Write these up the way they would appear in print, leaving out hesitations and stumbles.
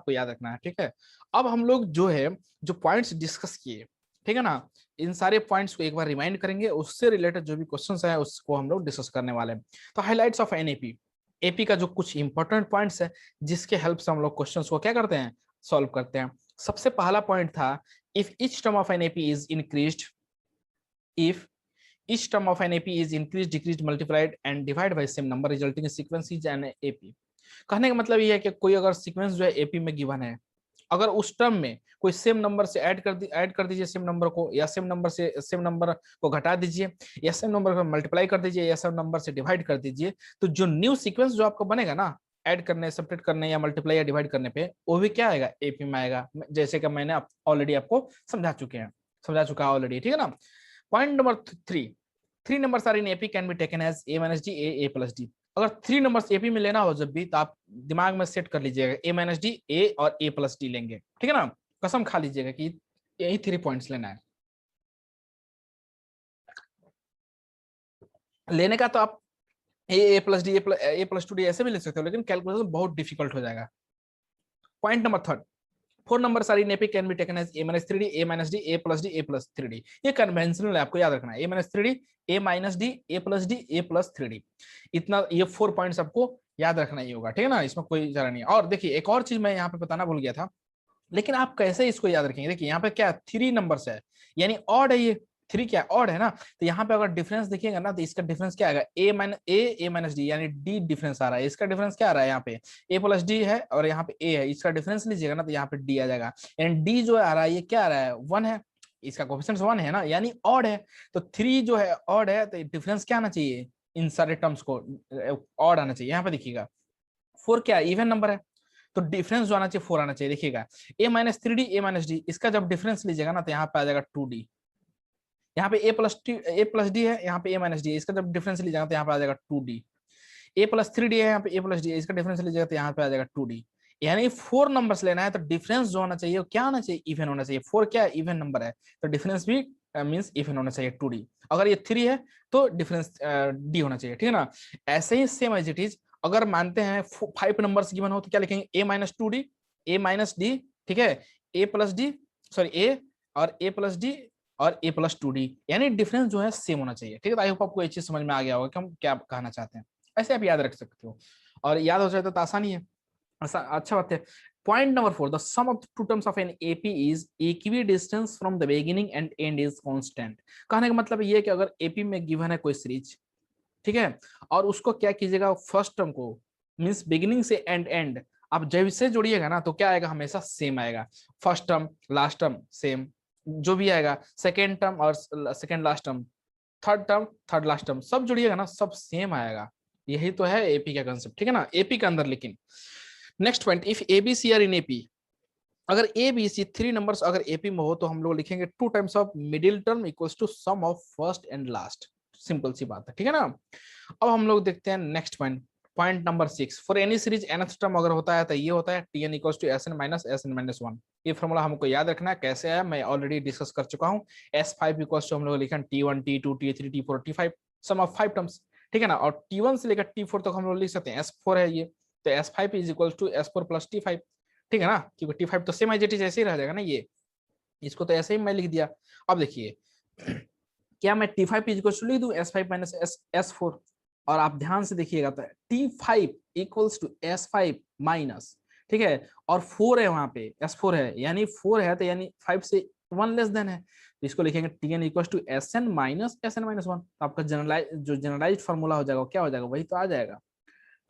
आपको याद रखना है, ठीक है। अब हम लोग जो है जो पॉइंट्स डिस्कस किए, ठीक है ना, इन सारे पॉइंट्स को एक बार रिमाइंड करेंगे, उससे रिलेटेड जो भी क्वेश्चंस है उसको हम लोग डिस्कस करने वाले हैं। तो हाइलाइट्स ऑफ एनएपी, एपी का जो कुछ इंपॉर्टेंट पॉइंट्स है जिसके हेल्प से हम लोग क्वेश्चंस को क्या करते हैं, सॉल्व करते हैं। सबसे पहला पॉइंट था, if each term of an AP is increased, if each term of an AP is increased, decreased, multiplied and divided by same number resulting in sequence is an AP। कहने का मतलब ये है कि कोई अगर सीक्वेंस जो है एपी में गिवन है, अगर उस टर्म में कोई सेम नंबर से ऐड कर दीजिए सेम नंबर को, या सेम नंबर से सेम नंबर को घटा दीजिए, या सेम नंबर को मल्टीप्लाई कर दीजिए, या सेम नंबर से डिवाइड कर दीजिए, तो जो न्यू सीक्वेंस जो आपका बनेगा ना, ऐड करने, सब्ट्रैक्ट करने या मल्टीप्लाई या डिवाइड करने पे, वो भी क्या आएगा, एपी में आएगा, जैसे कि मैंने ऑलरेडी आपको समझा चुका है ऑलरेडी, ठीक है ना। Point number 3, 3 numbers are in AP can be taken as a minus d, a plus d। अगर 3 numbers AP में लेना हो जब भी, तो आप दिमाग में सेट कर लीजिएगा a minus d, a और a plus d लेंगे, ठीक है ना। कसम खा लीजिएगा कि यही 3 पॉइंट्स लेना है। लेने का तो आप a plus d, a plus 2d ऐसे भी ले सकते हो, लेकिन कैलकुलेशन बहुत डिफिकल्ट हो जाएगा। Point number 3, 4 numbers are in AP can be taken as a minus 3d, a minus d, a plus d, a plus 3d। ये कन्वेंशनल है, आपको याद रखना है, a minus 3d, a minus d, a plus d, a plus 3d। इतना, ये 4 points आपको याद रखना ही होगा, ठीक है ना, इसमें कोई जरा नहीं है। और देखिए एक और चीज मैं यहाँ पे बताना भूल गया था, लेकिन आप कैसे इसको याद रखेंगे, देखिए यहाँ पे क्या 3 नंबर्स है, यानी ऑड है, ये 3 क्या ऑड है ना, तो यहाँ पे अगर डिफरेंस देखिएगा ना, तो इसका डिफरेंस क्या आएगा, ए माइनस डी, यानी डी डिफरेंस आ रहा है, इसका डिफरेंस क्या आ रहा है, यहाँ पे ए प्लस डी है और यहाँ पे ए है, इसका डिफरेंस लीजिएगा ना, तो यहाँ पे डी आ जाएगा, यानी डी जो आ रहा है ये क्या आ रहा है, 1 है, इसका कोफिशिएंट 1 है ना, यानी ऑड है। तो 3 जो है ऑड है, तो डिफरेंस क्या आना चाहिए, इन सारे टर्म्स को ऑड आना चाहिए। यहाँ पे देखिएगा 4 क्या इवन नंबर है, तो डिफरेंस जो आना चाहिए 4 आना चाहिए। देखिएगा a minus 3d, a minus D, इसका जब डिफरेंस लीजिएगा ना, तो यहाँ पे आ जाएगा 2d। यहाँ पे a प्लस डी है, यहाँ पे a माइनस डी, इसका जब डिफरेंस लीजिएगा तो यहाँ पे आ जाएगा 2d। a प्लस 3d है, यहाँ पे a प्लस डी, इसका डिफरेंस लीजिएगा तो यहाँ पे आ जाएगा 2d। यानी 4 नंबर्स लेना है, तो डिफरेंस जो होना चाहिए वो क्या होना चाहिए, इवन होना चाहिए। 4 क्या है, इवन नंबर है, तो डिफरेंस भी मींस इवन होना चाहिए 2d। अगर ये 3 है तो डिफरेंस d होना चाहिए, ठीक है ना। ऐसे ही सेम एज इट इज, अगर मानते हैं 5 नंबर्स गिवन हो तो क्या लिखेंगे, a minus 2d, a minus D, ठीक है, a plus D, sorry a और a प्लस डी और a प्लस 2d, यानी डिफरेंस जो है सेम होना चाहिए, ठीक है। आई होप आपको ये चीज समझ में आ गया होगा कि हम क्या कहना चाहते हैं, ऐसे आप याद रख सकते हो, और याद हो जाए तो आसानी है, अच्छा बात है। Point number 4, the sum of two terms of an AP is equidistant from the beginning and end is constant. कहने का मतलब ये है कि अगर एपी में गिवन है कोई सीरीज, ठीक है, और उसको क्या कीजिएगा, फर्स्ट टर्म को मींस बिगिनिंग से एंड आप जब से जोड़िएगा ना, तो क्या आएगा, हमेशा सेम आएगा। First term last term same, जो भी आएगा, सेकेंड टर्म और second last term, third term third last term, सब जोड़िएगा ना, सब सेम आएगा। यही तो है एपी का कंसेप्ट, ठीक है ना, एपी के अंदर। लेकिन next point, if ABC are in AP, अगर ए बी सी 3 नंबर्स अगर एपी में हो, तो हम लोग लिखेंगे 2 times of middle term equals to sum of first and last. Simple सी बात है, ठीक है ना। अब हम लोग देखते हैं next point, point number 6, for any series nth term अगर होता है तो ये होता है tn equals to S N minus 1। ये फॉर्मूला हमको याद रखना है, कैसे है मैं ऑलरेडी डिस्कस कर चुका हूँ। S5 इक्वल्स टू हम लोग लिखें T1 T2 T3 T4 T5, some of 5 terms, ठीक है ना। और T1 से लेकर T4 तक हम लोग लिख सकते हैं, S4 है ये, तो S5 is equals to S4 plus T5, ठीक है ना, क्योंकि T5 तो सेम एज इट इज ऐसे ही रह जाएगा ना, ये इसको तो ऐसे ही मैं लिख दिया। अब देखिए क्या मैं T5 इक्वल्स टू लिख दूं S5 माइनस S4, और आप ध्यान से देखिएगा तो T5 equals to S5 minus, ठीक है, और 4 है वहां पे, S4 है, यानी 4 है तो यानी 5 से 1 लेस देन है, तो इसको लिखेंगे Tn equals to Sn minus 1। तो आपका जनरलाइज फार्मूला हो जाएगा, क्या हो जाएगा, वही तो आ जाएगा,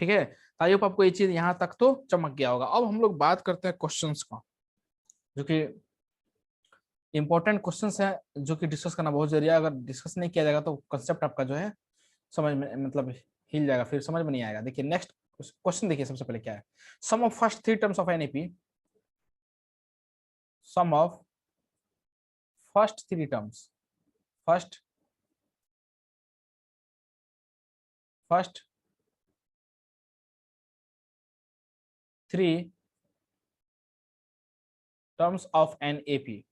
ठीक है। तो आई होप आपको ये चीज यहाँ तक तो चमक गया होगा। अब हम लोग बात करते हैं क्वेश्चंस का, जो कि इंपॉर्टेंट क्वेश्चंस है, जो कि डिस्कस करना बहुत जरूरी है। अगर डिस्कस नहीं किया जाएगा तो कंसेप्ट आपका जो है समझ में मतलब हिल जाएगा, फिर समझ में नहीं आएगा। देखिए नेक्स्ट क्वेश्चन, देखिए सबसे पहले क्या है, sum of first 3 terms of an AP, sum of first 3 terms, first first 3 terms of an AP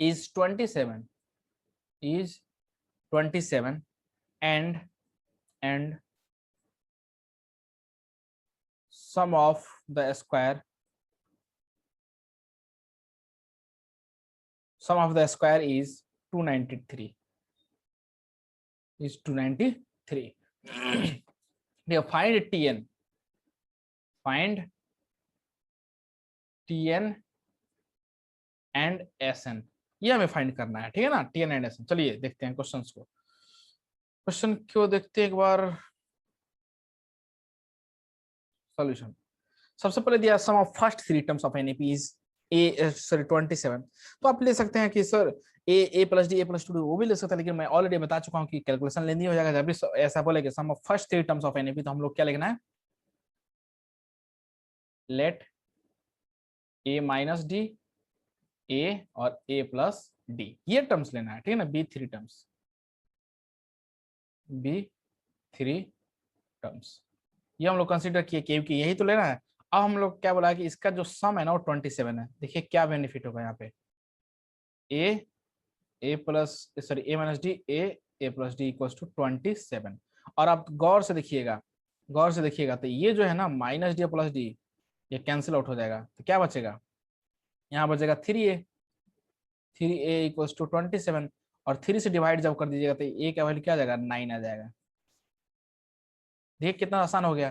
is 27 and sum of the square is 293 is 293. find tn and SN, ये हमें फाइंड करना है, ठीक है ना, टीएन एंड एसएन। चलिए देखते हैं क्वेश्चंस को। क्वेश्चन क्यों देखते हैं एक बार, सॉल्यूशन। सबसे पहले दिया sum of first three terms of an AP is A, sorry 27। तो आप ले सकते हैं कि sir A plus D A plus 2 वो भी ले सकते हैं, लेकिन मैं ऑलरेडी बता चुका हूं कि कैलकुलेशन लेनी हो जाएगा। जब भी ऐसा बोले कि sum of first three terms of an AP, तो हम लोग क्या लिखना है, let A minus D A और ए प्लस डी, ये टर्म्स लेना है, ठीक है ना, बी थ्री टर्म्स ये हम लोग कंसीडर किए क्योंकि यही तो लेना है। अब हम लोग क्या बोला है कि इसका जो सम है ना वो 27 है। देखिए क्या बेनिफिट होगा यहाँ पे, A minus D A plus D equals to 27। और आप गौर से देखिएगा तो ये जो है ना माइनस डी प्लस डी ये कैंसिल आउट हो जाएगा, तो क्या बचेगा, यहाँ बचेगा 3a इक्वल्स टू 27, और 3 से डिवाइड जब कर दीजिएगा तो ए का वैल्यू क्या आ जाएगा, 9 आ जाएगा। देखिए कितना आसान हो गया।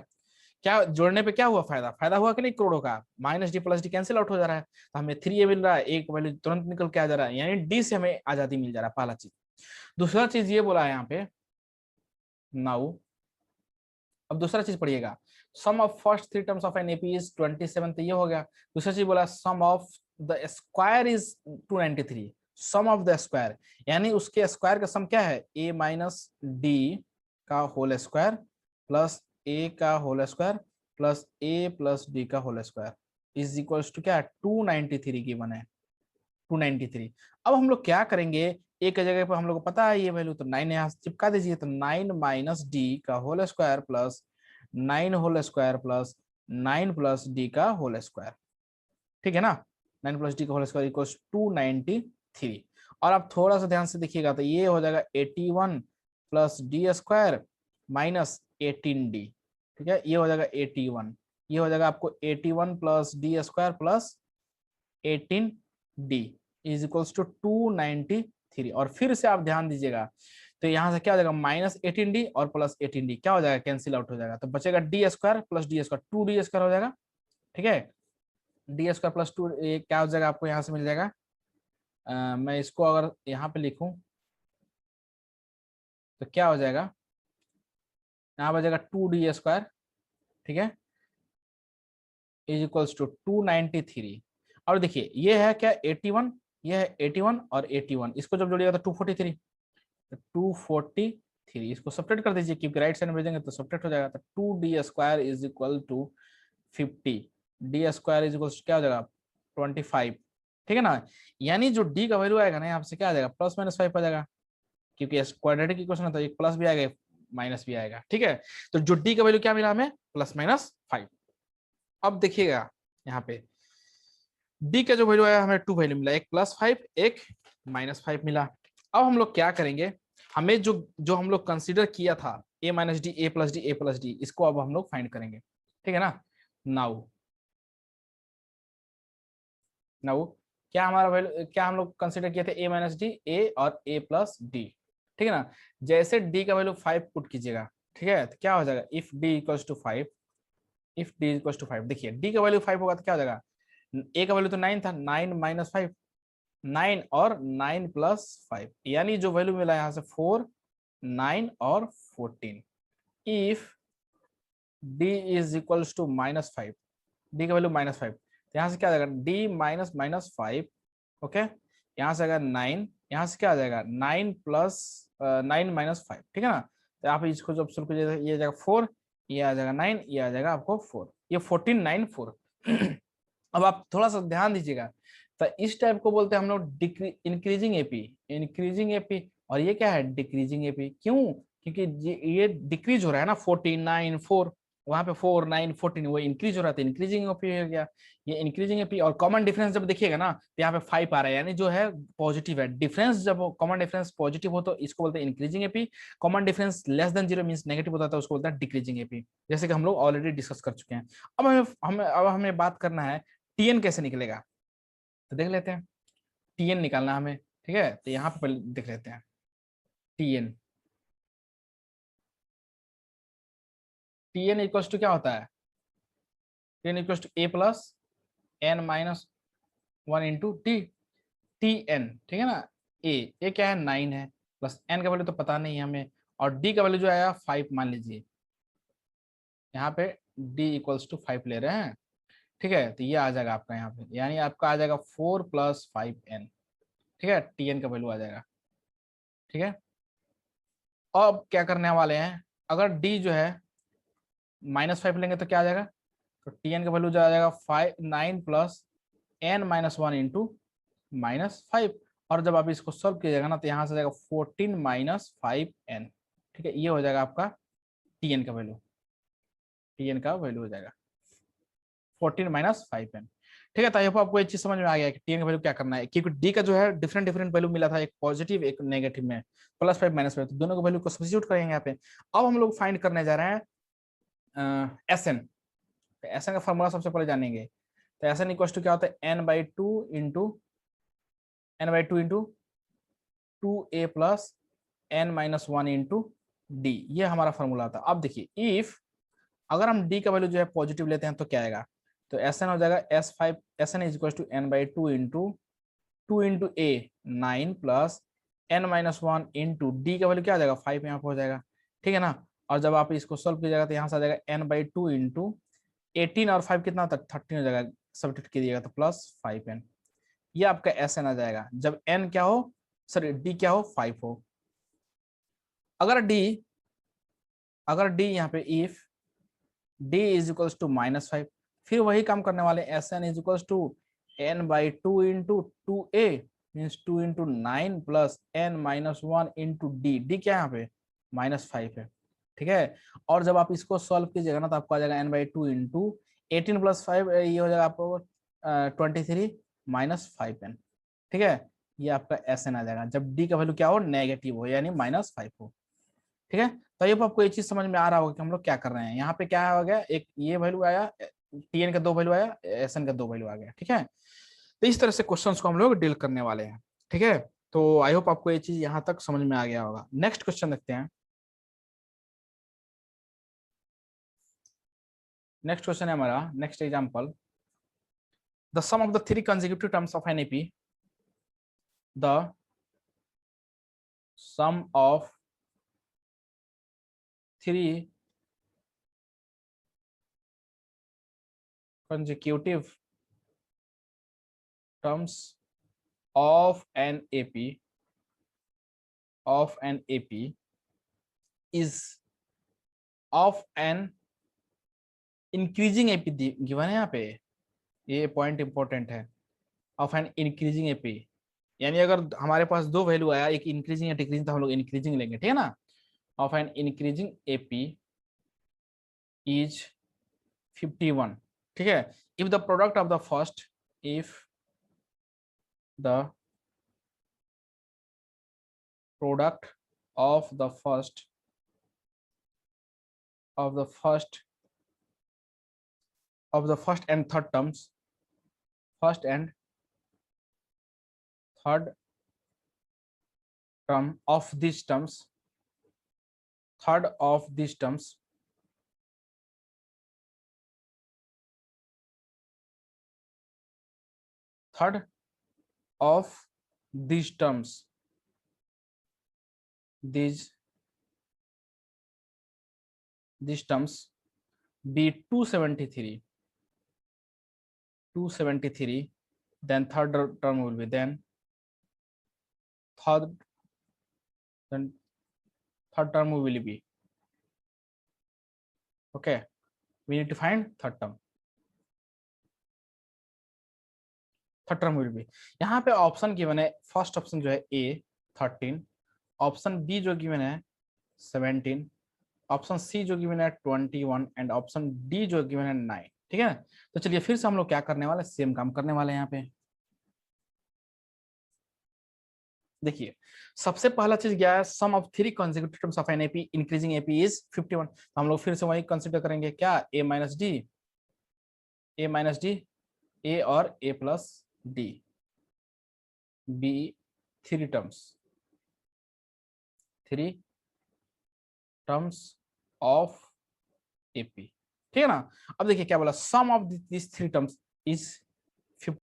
क्या जोड़ने पे क्या हुआ, फायदा हुआ कि नहीं, करोड़ों का। Minus D plus D cancel out हो जा रहा है, तो हमें 3a मिल रहा है, एक वैल्यू तुरंत निकल के आ जा रहा है, यानी डी से हमें आजादी मिल जा रहा है, पहला चीज। दूसरा चीज ये बोला है यहाँ पे नाउ, अब दूसरा चीज पढ़िएगा, sum of first three terms of an AP is 27, तो ये हो गया। दूसरा चीज बोला sum of the square is 293, sum of the square यानी उसके स्क्वायर का सम क्या है, ए माइनस डी का होल स्क्वायर प्लस ए का whole square plus a plus d का whole square is equals to क्या है, 293 गिवन है, 293। अब हम लोग क्या करेंगे, एक जगह पर हम लोग को पता है ये वैल्यू, तो 9 यहाँ से चिपका दीजिए, तो 9 माइनस डी का whole square plus 9 whole square plus 9 plus d का होल स्क्वायर, ठीक है ना, 9 प्लस डी का होल स्क्वायर इक्वल्स 293। और आप थोड़ा सा ध्यान से देखिएगा तो ये हो जाएगा 81 plus d square minus 18d, ठीक है, ये हो जाएगा 81, ये हो जाएगा आपको 81 plus d square plus 18d is equals to 293। और फिर से आप ध्यान दीजिएगा तो यहाँ से क्या हो जाएगा, माइनस 18d और प्लस 18d क्या हो जाएगा, कैंसिल आउट हो जाएगा, तो बचेगा D square plus d square, 2d square हो जाएगा, ठीक है, डी स्क्वायर प्लस 2 क्या हो जाएगा आपको यहाँ से मिल जाएगा। मैं इसको अगर यहाँ पे लिखूं तो क्या हो जाएगा, यहाँ बचेगा 2d स्क्वायर, ठीक है, इज इक्वल्स टू 293। और देखिए ये है क्या, 81, ये है 81 और 81, इसको जब जोड़िएगा तो 243, तो 243 इसको सब्ट्रैक्ट कर दीजिए क्योंकि राइट साइड में भेजेंगे तो सब्ट्रैक्ट हो जाएगा, तो 2d square is equal to 50, d square is equal क्या हो जाएगा 25, ठीक है ना, यानी जो d का वैल्यू आएगा ना यहाँ से क्या आ जाएगा, प्लस माइनस 5 आ जाएगा, क्योंकि क्वाड्रेटिक इक्वेशन है तो एक प्लस भी आएगा माइनस भी आएगा, ठीक है। तो जो d का वैल्यू क्या मिला हमें, प्लस माइनस 5। अब देखिएगा यहाँ पे d का जो वैल्यू आया हमें 2 वैल्यू मिला, एक प्लस 5 एक माइनस 5 मिला। अब हम लोग क्या करेंगे, हमें जो हम लोग कंसीडर किया था a minus D A plus D इसको अब हम लोग फाइंड करेंगे, ठीक है ना। नाउ क्या हमारा वैल्यू, क्या हम लोग कंसीडर किए थे, a माइनस डी ए और a प्लस डी, ठीक है ना। जैसे d का वैल्यू 5 पुट कीजिएगा, ठीक है, तो क्या हो जाएगा, if d equals to 5, if d equals to 5, देखिए d का वैल्यू 5 होगा तो क्या हो जाएगा, a का वैल्यू तो 9 था, 9 माइनस 5, 9 और 9 प्लस 5, यानी जो वैल्यू मिला यहाँ से 4, 9 और 14। If d is equals to minus 5, d का वैल्यू माइनस 5, तो यहाँ से क्या आ जाएगा, d माइनस माइनस 5, ओके, यहाँ से आएगा 9, यहाँ से क्या आ जाएगा 9 प्लस 9 माइनस 5, ठीक है ना। तो आप इसको जब सॉल्व कीजिएगा ये आ जाएगा 4, ये आ जाएगा 9, ये आ जाएगा आपको 4, ये 14 9 4। अब आप थोड़ा सा ध्यान दीजिएगा, तो इस टाइप को बोलते हैं हम लोग इंक्रीजिंग एपी, और ये क्या है, डिक्रीजिंग एपी। क्यों, क्योंकि ये डिक्रीज हो रहा है ना, 14 9 4, वहां पे 4 9 14 वो इंक्रीज हो रहा था, इंक्रीजिंग एपी हो गया, ये इंक्रीजिंग एपी। और कॉमन डिफरेंस जब देखिएगा ना तो यहाँ पे 5 आ रहा है, यानी जो है पॉजिटिव है। डिफरेंस जब कॉमन डिफरेंस पॉजिटिव हो तो इसको बोलते हैं increasing AP. Common difference less than 0 means negative होता है तो उसको बोलते हैं डिक्रीजिंग एपी, जैसे कि हम लोग ऑलरेडी डिस्कस कर चुके हैं। अब हमें बात करना है टीएन कैसे निकलेगा, तो देख लेते हैं। टीएन निकालना है हमें, ठीक है। तो यहाँ पे पहले देख लेते हैं टीएन। टीएन इक्वल्स टू क्या होता है, TN equals to a plus n minus 1 into t, t n, ठीक है ना। ए क्या है 9 है, प्लस एन का वैल्यू तो पता नहीं है हमें, और डी का वैल्यू जो आया 5 मान लीजिए, यहाँ पे डी इक्वल्स टू 5 ले रहे हैं, ठीक है। तो ये आ जाएगा आपका यहाँ पे, यानी आपका आ जाएगा 4 प्लस 5 एन, ठीक है। टी एन का वैल्यू आ जाएगा, ठीक है। अब क्या करने वाले हैं, अगर डी जो है -5 लेंगे तो क्या आ जाएगा, तो टी एन का वैल्यू जो आ जाएगा 9 प्लस एन माइनस 1 इंटू -5। और जब आप इसको सॉल्व कीजिएगा ना तो यहाँ से आ जाएगा 14 माइनस 5 एन, ठीक है। ये हो जाएगा आपका टीएन का वैल्यू, टीएन का वैल्यू हो जाएगा 14 माइनस 5 एन, ठीक है। तो आई होप आपको एक चीज समझ में आ गया कि टीएन का वैल्यू क्या करना है, क्योंकि डी का जो है डिफरेंट डिफरेंट वैल्यू मिला था, एक पॉजिटिव एक नेगेटिव में, +5 -5, तो दोनों को वैल्यू को सब्स्टिट्यूट करेंगे यहाँ पे। अब हम लोग फाइंड करने जा रहे हैं एस एन। एस एन का फॉर्मूला सबसे पहले जानेंगे। तो एस एन इक्वल टू क्या होता है, n/2 to a plus n minus 1 into d, ये हमारा फॉर्मूला था। अब देखिए इफ अगर हम डी का वैल्यू जो है पॉजिटिव लेते हैं तो क्या आएगा, तो एस एन हो जाएगा S N is equal to n/2 into 2 into a 9 plus n minus 1 into d का वैल्यू क्या आ जाएगा 5 यहाँ पे हो जाएगा, ठीक है ना। और जब आप इसको सोल्व कीजिएगा तो यहाँ से आ जाएगा n/2 इंटू 18 और 5 कितना होता है 13 हो जाएगा, सब्स्टिट्यूट कीजिएगा तो +5n, ये आपका एस एन आ जाएगा जब एन क्या हो, सॉरी डी क्या हो 5 हो। अगर डी यहाँ पे if d is equals to -5, फिर वही काम करने वाले, S N is equals to n/2 into 2a means 2 into 9 plus n minus 1 into d, d क्या यहाँ पे -5 है, ठीक है। और जब आप इसको सॉल्व कीजिएगा ना तो आपको आ जाएगा n/2 इंटू 18 प्लस 5, ये हो जाएगा आपको 23 -5n, ठीक है। ये आपका एस एन आ जाएगा जब डी का वैल्यू क्या हो नेगेटिव हो, यानी -5 हो, ठीक है। तो ये आपको ये चीज समझ में आ रहा होगा कि हम लोग क्या कर रहे हैं। यहाँ पे क्या हो गया, एक ये वैल्यू आया, टीएन का 2 वैल्यू आया, एसएन का 2 वैल्यू आ गया, ठीक है। तो इस तरह से क्वेश्चंस को हम लोग डील करने वाले हैं, ठीक है। तो आई होप आपको ये चीज यहाँ तक समझ में आ गया होगा। नेक्स्ट क्वेश्चन देखते हैं। नेक्स्ट क्वेश्चन है हमारा, next example, the sum of the 3 consecutive terms of an AP, the sum of 3 consecutive terms of an AP is of an increasing AP given है यहाँ पे, ये पॉइंट इंपॉर्टेंट है, of an increasing AP, यानी अगर हमारे पास 2 value आया, एक इंक्रीजिंग या डिक्रीजिंग, तो हम लोग इंक्रीजिंग लेंगे, ठीक है ना। Of an increasing AP is 51, ठीक है। If the product of the first, if the product of the first and third terms, first and third term of these terms, third of these terms third of these terms be 273, then third term will be then third term will be, okay, we need to find third term will be। यहाँ पे option given है, first option जो है ए 13, option B जो given है 17, option C जो given है 21 and option D जो गिवन है 9। ठीक है ना, तो चलिए फिर से हम लोग क्या करने वाले, सेम काम करने वाले हैं यहाँ पे। देखिए सबसे पहला चीज क्या है, sum of three consecutive terms of an AP increasing AP is 51। तो हम लोग फिर से वही कंसिडर करेंगे क्या, a minus D, a minus D, ए और ए plus d, be three terms, three terms of AP. ठीक है ना। अब देखिए क्या बोला, sum of this three terms is